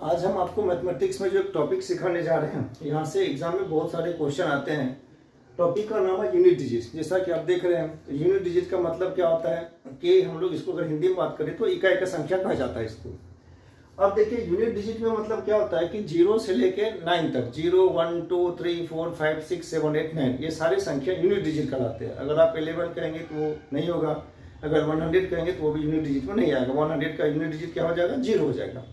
आज हम आपको मैथमेटिक्स में जो एक टॉपिक सिखाने जा रहे हैं, यहाँ से एग्जाम में बहुत सारे क्वेश्चन आते हैं। टॉपिक का नाम है यूनिट डिजिट। जैसा कि आप देख रहे हैं, यूनिट डिजिट का मतलब क्या होता है कि हम लोग इसको अगर हिंदी में बात करें तो इकाई का संख्या कहा जाता है इसको। अब देखिए, यूनिट डिजिट में मतलब क्या होता है कि 0 से लेके 9 तक, 0 1 2 3 4 5 6 7 8 9, ये सारी संख्या यूनिट डिजिट कहलाते हैं। अगर आप 11 कहेंगे तो वो नहीं होगा, अगर 100 कहेंगे तो वो भी यूनिट डिजिट में नहीं आएगा। 100 का यूनिट डिजिट क्या हो जाएगा, 0 हो जाएगा।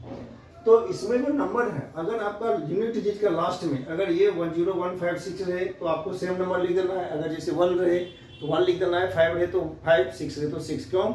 तो इसमें जो नंबर है, अगर आपका यूनिट डिजिट का लास्ट में अगर ये 1 0 1 5 6 रहे तो आपको सेम नंबर लिख देना है। अगर जैसे 1 रहे तो 1 लिख देना है, 5 रहे तो 5, 6 रहे तो 6। क्यों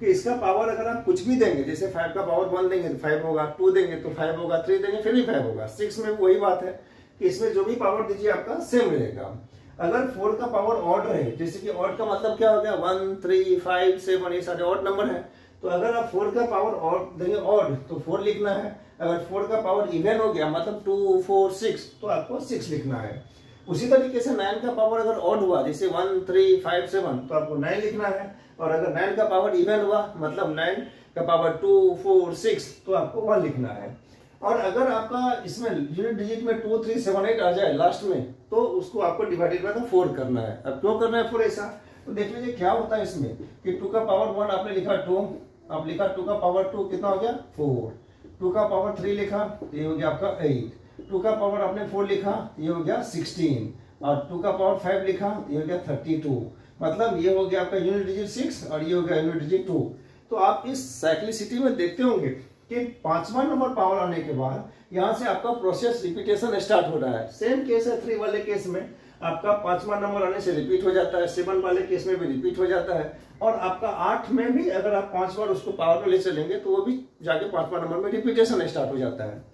कि इसका पावर अगर आप कुछ भी देंगे, जैसे 5 का पावर 1 देंगे तो 5 होगा, 2 देंगे तो 5 होगा, 3 देंगे फिर भी 5 होगा। 6 में वही बात है कि इसमें जो भी पावर दीजिए आपका सेम रहेगा। अगर 4 का पावर ऑड रहे, जैसे कि ऑड का मतलब क्या हो गया, 1 3 5 7, ये सारे ऑड नंबर है। तो अगर आप 4 का पावर ऑड देंगे ऑड तो 4 लिखना है। अगर 4 का पावर इवन हो गया मतलब 2 4 6 तो आपको 6 लिखना है। उसी तरीके से 9 का पावर अगर ऑड हुआ, जैसे 1 3 5 7, तो आपको 9 लिखना है। और अगर 9 का पावर इवन हुआ मतलब 9 का पावर 2 4 6, तो आपको 1 लिखना है। और अगर आपका इसमें यूनिट डिजिट में 2 3 7 8 आ जाए लास्ट में, तो उसको आपको डिवाइडेड बाय 4 करना है। अब क्यों करना है 4 ऐसा, तो देख लीजिए क्या होता है इसमें कि 2 का पावर 1 आपने लिखा 2, आप लिखा 2 का पावर 2 कितना हो गया 4, 2 का पावर 3 लिखा तो ये हो गया आपका 8, 2 का पावर आपने 4 लिखा ये हो गया 16, और 2 का पावर 5 लिखा ये हो गया 32। मतलब ये हो गया आपका यूनिट डिजिट 6 और ये हो गया यूनिट डिजिट 2। तो आप इस साइक्लिसिटी में देखते होंगे कि 5वां नंबर पावर आने के बाद यहाँ से आपका प्रोसेस रिपीटेशन स्टार्ट हो रहा है। सेम केस है 3 वाले केस में, आपका 5वां नंबर आने से रिपीट हो जाता है, 7 वाले केस में भी रिपीट हो जाता है, और आपका 8 में भी अगर आप 5 बार उसको पावर में ले चलेंगे तो वो भी जाके 5वां नंबर में रिपीटेशन स्टार्ट हो जाता है।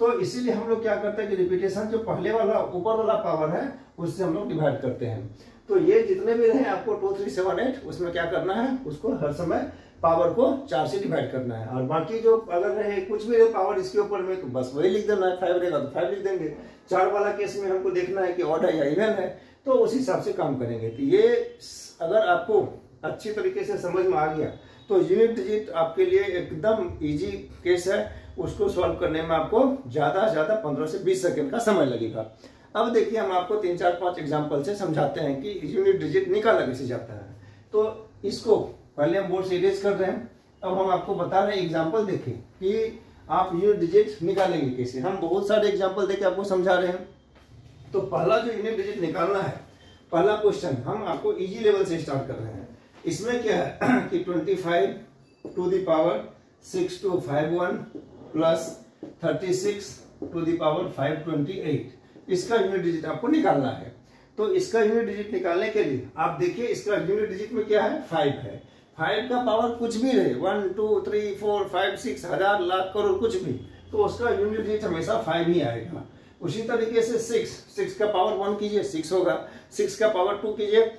तो इसीलिए हम लोग क्या करते हैं कि रिपीटेशन जो पहले वाला ऊपर वाला पावर है उससे हम लोग डिवाइड करते हैं। तो ये जितने भी रहे आपको 2 3 7 8, उसमें क्या करना है, उसको हर समय पावर को 4 से डिवाइड करना है। और बाकी जो अगर रहे कुछ भी रहे पावर इसके ऊपर में, तो बस वही लिख देना है। 5 रहेगा तो 5 लिख देंगे। 4 वाला केस में हमको देखना है कि ऑड है या इवन है, तो उस हिसाब से काम करेंगे। तो ये अगर आपको अच्छी तरीके से समझ में आ गया तो यूनिट डिजिट आपके लिए एकदम इजी केस है। उसको सॉल्व करने में आपको ज्यादा से ज्यादा 15 से 20 सेकंड का समय लगेगा। अब देखिए, हम आपको 3 4 5 एग्जाम्पल से समझाते हैं कि यूनिट डिजिट निकाला कैसे जाता है। तो इसको पहले हम बोर्ड से इरेज कर रहे हैं। अब हम आपको बता रहे हैं एग्जाम्पल देखें कि आप यूनिट डिजिट निकालेंगे कैसे। हम बहुत सारे एग्जाम्पल देके आपको समझा रहे हैं। तो पहला जो यूनिट डिजिट निकालना है, पहला क्वेश्चन हम आपको इजी लेवल से स्टार्ट कर रहे हैं। इसमें क्या है कि 25 to the power 6251 plus 36 to the power 528, इसका यूनिट डिजिट आपको निकालना है। तो इसका यूनिट डिजिट निकालने के लिए आप देखिए, इसका यूनिट डिजिट में क्या है, 5 है। 5 का पावर कुछ भी रहे, 1 2 3 4 5 6 हजार लाख करोड़ कुछ भी, तो उसका यूनिट डिजिट हमेशा 5 ही आएगा। उसी तरीके से 6 का पावर 1 कीजिए 6 होगा, 6 का पावर 2 कीजिए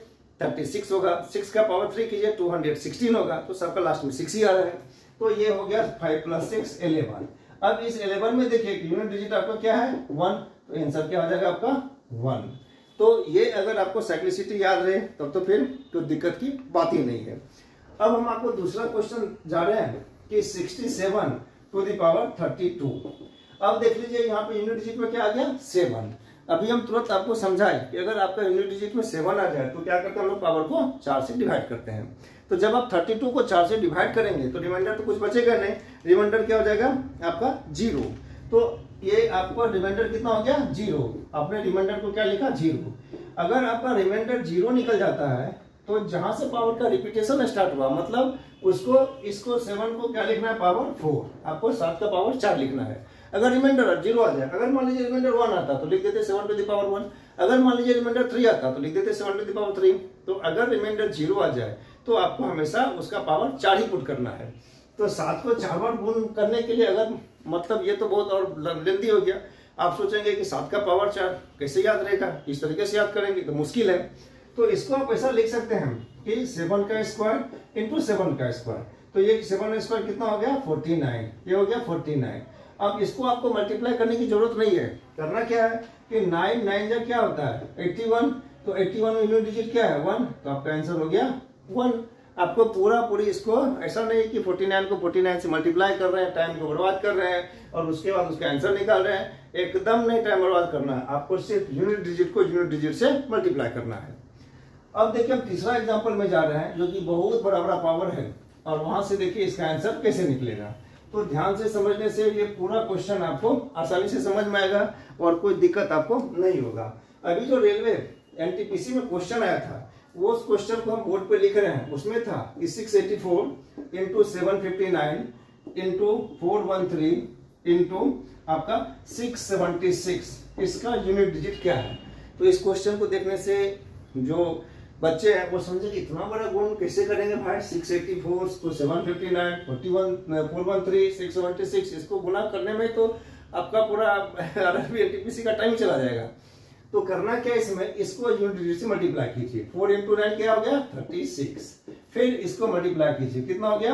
36 होगा, 6 का पावर 3 कीजिए 216 होगा। तो सबका लास्ट में 6 ही आ रहा है। तो ये हो गया 5 + 6 11। अब इस 11 में देखिए यूनिट डिजिट आपका क्या है 1, तो आंसर क्या हो जाएगा आपका 1। तो ये अगर आपको साइक्लिसिटी याद रहे तब तो फिर कोई दिक्कत की बात ही नहीं है। अब हम आपको दूसरा क्वेश्चन जा रहे हैं कि 67 टू द पावर 32। अब देख लीजिए यहाँ पे यूनिट डिजिट में क्या आ गया 7। अभी हम तुरंत आपको समझाएं कि अगर आपका यूनिट डिजिट में 7 आ जाए तो क्या करते हैं हम लोग, पावर को 4 से डिवाइड करते हैं। तो जब आप 32 को 4 से डिवाइड करेंगे तो रिमाइंडर तो कुछ बचेगा नहीं, रिमाइंडर क्या हो जाएगा आपका 0। तो ये आपका रिमाइंडर कितना हो गया 0। आपने रिमाइंडर को क्या लिखा 0। अगर आपका रिमाइंडर 0 निकल जाता है तो जहां से पावर का रिपीटेशन स्टार्ट हुआ मतलब उसको इसको 7 को क्या लिखना है पावर 4, आपको 7 का पावर 4 लिखना है। अगर रिमाइंडर 0 आ जाए, अगर मान लीजिए रिमाइंडर 1 आता तो लिख देते 7 टू द पावर 1, अगर मान लीजिए रिमाइंडर 3 आता तो लिख देते 7 टू द पावर 3। तो अगर रिमाइंडर 0 आ जाए तो आपको हमेशा उसका पावर 4 ही पुट करना है। तो 7 को 4 बार गुण करने के लिए अगर मतलब ये तो बहुत और लेंदी हो गया। आप सोचेंगे कि 7 का पावर 4 कैसे याद रहेगा, इस तरीके से याद करेंगे तो मुश्किल है। तो इसको आप ऐसा लिख सकते हैं कि 7 का स्क्वायर इंटू 7 का स्क्वायर। तो ये 7 स्क्वायर कितना हो गया 49, ये हो गया 49। अब इसको आपको मल्टीप्लाई करने की जरूरत नहीं है। करना क्या है कि 9 9 जा क्या होता है 81, तो 81 में यूनिट डिजिट क्या है 1, तो आपका आंसर हो गया 1। आपको पूरी इसको ऐसा नहीं कि 49 को 49 से मल्टीप्लाई कर रहे हैं, टाइम को बर्बाद कर रहे हैं और उसके बाद उसका आंसर निकाल रहे हैं। एकदम नहीं टाइम बर्बाद करना है, आपको सिर्फ यूनिट डिजिट को यूनिट डिजिट से मल्टीप्लाई करना है। अब देखिए हम तीसरा एग्जाम्पल में जा रहे हैं जो कि बहुत बड़ा बड़ा पावर है और वहां से देखिए इसका आंसर कैसे निकलेगा। तो ध्यान से समझने से ये पूरा क्वेश्चन आपको आसानी से समझ में आएगा और कोई दिक्कत आपको नहीं होगा। अभी जो रेलवे एनटीपीसी में क्वेश्चन आया था वो उस क्वेश्चन को हम बोर्ड पे लिख रहे हैं, उसमें था कि 684 इंटू 759 इंटू 413 इंटू आपका 676 इसका यूनिट डिजिट क्या है। तो इस क्वेश्चन को देखने से जो बच्चे हैं वो समझे कि इतना बड़ा गुण कैसे करेंगे भाई, 684 को 759 413 676 इसको गुना करने में तो आपका पूरा आरआरबी एनटीपीसी का टाइम चला जाएगा। तो करना क्या इसमें, इसको यूनिट डिजिट से मल्टीप्लाई कीजिए। 4 इंटू 9 क्या हो गया 36, फिर इसको मल्टीप्लाई कीजिए, कितना हो गया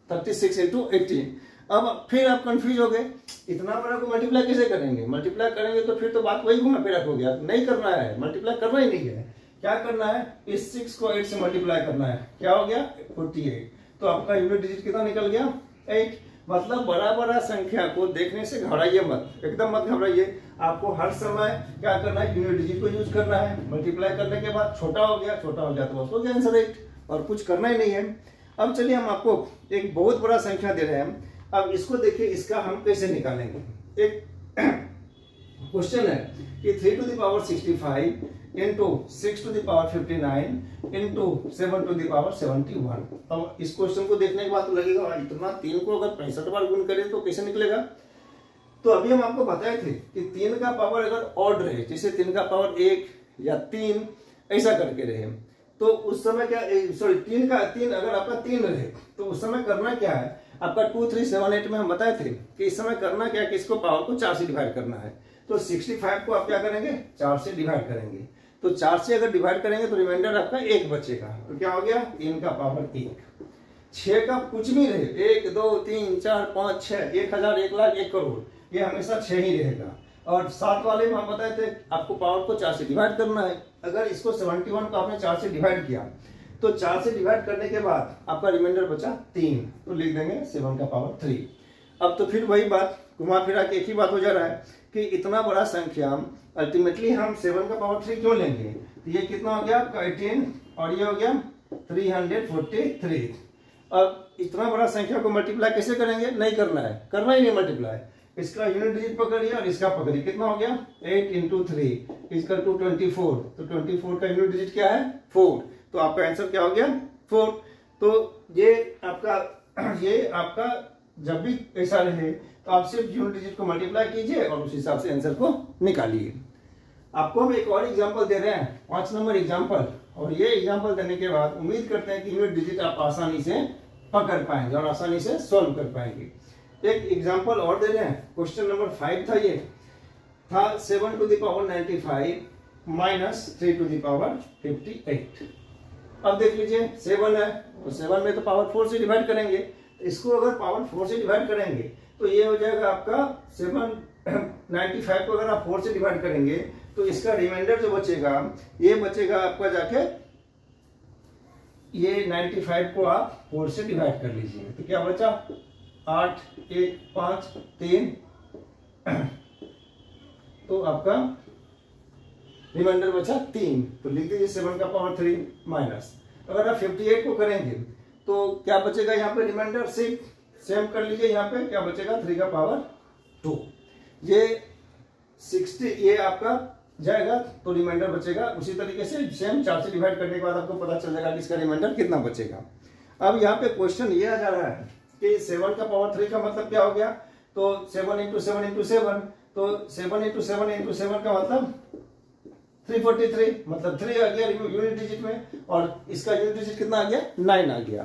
36 इंटू 18। अब फिर आप कंफ्यूज हो गए, इतना बड़ा को मल्टीप्लाई कैसे करेंगे, मल्टीप्लाई करेंगे तो फिर तो बात वही घुमा फिरा हो गया। नहीं करना है, मल्टीप्लाई करना ही नहीं है। क्या करना है, इस 6 को 8 से मल्टीप्लाई करना है, क्या हो गया 48। तो आपका यूनिट डिजिट कितना निकल गया 8। मतलब बड़ा बड़ा संख्या को देखने से घबराइए मत, एकदम मत घबराइए। आपको हर समय क्या करना है, यूनिट डिजिट को यूज करना है। मल्टीप्लाई करने के बाद छोटा हो गया तो बस हो गया आंसर 8 और कुछ करना ही नहीं है। अब चलिए हम आपको एक बहुत बड़ा संख्या दे रहे हैं, अब इसको देखिए इसका हम कैसे निकालेंगे। एक क्वेश्चन है कि 3 to the power 65 into 6 to the power 59 into 7 to the power 71। अब इस क्वेश्चन को देखने के बाद तो लगेगा इतना 3 को अगर 65 बार गुण करें तो कैसे निकलेगा। तो अभी हम आपको बताए थे कि 3 का पावर अगर ऑड रहे, जैसे 3 का पावर 1 या 3 ऐसा करके रहे, तो उस समय क्या, सॉरी 3 अगर आपका 3 रहे तो उस समय करना क्या है, आपका 2 3 7 8 में हम बताए थे कि इस समय करना क्या है कि इसको पावर को 4 से डिवाइड करना है। तो 65 को आप क्या करेंगे 4 से डिवाइड करेंगे, तो 4 से अगर डिवाइड करेंगे तो रिमाइंडर आपका 1 बचेगा। तो क्या हो गया 3 का पावर 1। 6 का कुछ भी रहे, 1 2 3 4 5 6 1000 1 लाख 1 करोड़, ये हमेशा 6 ही रहेगा। और 7 वाले में हम बताए थे आपको पावर को 4 से डिवाइड करना है। अगर इसको 71 को आपने 4 से डिवाइड किया तो 4 से डिवाइड करने के बाद आपका रिमाइंडर बचा 3, तो लिख देंगे 7 का पावर 3। अब तो फिर वही बात घुमा फिरा के एक ही बात हो जा रहा है कि इतना बड़ा संख्या अल्टीमेटली हम 7 का पावर 3 क्यों लेंगे। तो ये कितना हो गया आपका 18 और ये हो गया 343। अब इतना बड़ा संख्या को मल्टीप्लाई कैसे करेंगे, नहीं करना है, करना ही नहीं मल्टीप्लाई। इसका यूनिट डिजिट पकड़िए और इसका पकड़िए, कितना हो गया 8 इंटू 3 इसका 224। तो 24 का यूनिट डिजिट क्या है 4, तो आपका आंसर क्या हो गया 4। तो ये आपका जब भी ऐसा रहे तो आप सिर्फ यूनिट डिजिट को मल्टीप्लाई कीजिए और उस हिसाब से आंसर को निकालिए। आपको हम एक और एग्जांपल दे रहे हैं, 5 नंबर एग्जांपल, और ये एग्जांपल देने के बाद उम्मीद करते हैं कि यूनिट डिजिट आप आसानी से पकड़ पाएंगे और आसानी से सॉल्व कर पाएंगे। एक एग्जांपल और दे रहे हैं, क्वेश्चन नंबर 5 था, ये था 7 to the power 95 minus 3 to the power 58। अब देख लीजिए 7 है तो 7 में तो पावर 4 से डिवाइड करेंगे, इसको अगर पावर 4 से डिवाइड करेंगे तो ये हो जाएगा आपका 795 को अगर आप 4 से डिवाइड करेंगे तो इसका रिमाइंडर जो बचेगा ये बचेगा आपका जाके, ये 95 को आप 4 से डिवाइड कर लीजिए तो क्या बचा 8 1 5 3 तो आपका रिमाइंडर बचा 3, तो लिख दीजिए 7 का पावर 3 माइनस। अगर आप 58 को करेंगे तो क्या बचेगा यहाँ पे रिमाइंडर 6, सेम कर लीजिए, यहाँ पे क्या बचेगा 3 का पावर 2। ये 60 ये आपका जाएगा तो रिमाइंडर बचेगा उसी तरीके से सेम 4 से डिवाइड करने के बाद आपको पता चल जाएगा कि इसका रिमाइंडर कितना बचेगा। अब यहाँ पे क्वेश्चन ये आ जा रहा है कि 7 का पावर 3 का मतलब क्या हो गया, तो 7 इंटू 7 इंटू 7, तो 7 इंटू 7 इंटू 7 का मतलब 343, मतलब 3 आ गया यूनिट डिजिट में और इसका यूनिट डिजिट कितना आ गया 9 आ गया।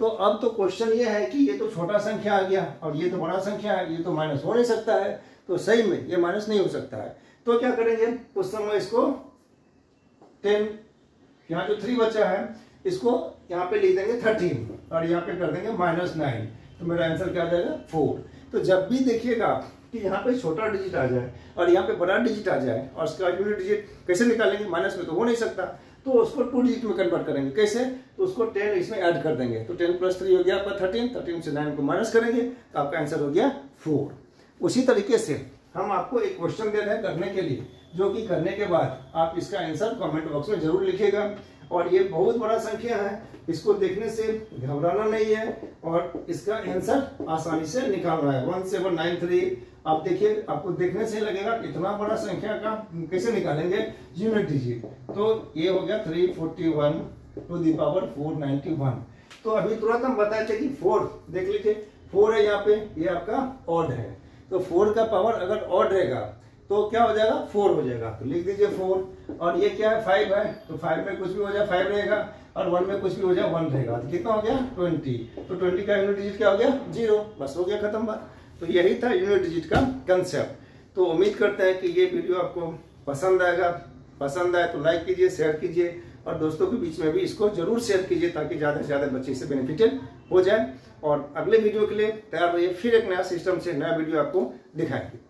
तो अब तो क्वेश्चन ये है कि ये तो छोटा संख्या आ गया और ये तो बड़ा संख्या है, ये तो माइनस हो नहीं सकता है, तो सही में ये माइनस नहीं हो सकता है। तो क्या करेंगे उस समय इसको 10, यहाँ जो 3 बचा है इसको यहाँ पे लिख देंगे 13 और यहाँ पे कर देंगे -9, तो मेरा आंसर क्या आ जाएगा 4। तो जब भी देखिएगा कि यहाँ पे छोटा डिजिट आ जाए और यहाँ पे बड़ा डिजिट आ जाए और इसका यूनिट डिजिट कैसे निकालेंगे, माइनस में तो हो नहीं सकता। तो उसको 2 डिजिट में कन्वर्ट करेंगे। कैसे? तो उसको 10 इसमें ऐड कर देंगे, तो 10 + 3 हो गया आपका 13, 13 से 9 को माइनस करेंगे तो आपका आंसर हो गया 4। उसी तरीके से हम आपको एक क्वेश्चन दे रहे हैं करने के लिए, जो कि करने के बाद आप इसका आंसर कमेंट बॉक्स में जरूर लिखिएगा। और ये बहुत बड़ा संख्या है, इसको देखने से घबराना नहीं है और इसका आंसर आसानी से निकालना है। 1793 आप देखिए, आपको देखने से लगेगा इतना बड़ा संख्या का कैसे निकालेंगे यूनिट डिजिट। तो ये हो गया 341 टू द पावर 491। तो अभी तुरंत हम बताए थे कि 4 देख लीजिए, 4 है यहाँ पे, ये आपका ऑड है। तो 4 का पावर अगर ऑड रहेगा तो क्या हो जाएगा? 4 हो जाएगा। तो लिख दीजिए 4। और ये क्या है? 5 है, तो 5 में कुछ भी हो जाए 5 रहेगा, और 1 में कुछ भी हो जाए 1 रहेगा। तो कितना हो गया? 20। तो 20 का यूनिट डिजिट क्या हो गया? 0। बस हो गया, खत्म बात। तो यही था यूनिट डिजिट का कंसेप्ट। तो उम्मीद करते हैं कि ये वीडियो आपको पसंद आएगा। पसंद आए तो लाइक कीजिए, शेयर कीजिए, और दोस्तों के बीच में भी इसको जरूर शेयर कीजिए ताकि ज़्यादा से ज़्यादा बच्चे इससे बेनिफिटेड हो जाए। और अगले वीडियो के लिए तैयार रहिए, फिर एक नया सिस्टम से नया वीडियो आपको दिखाएंगे।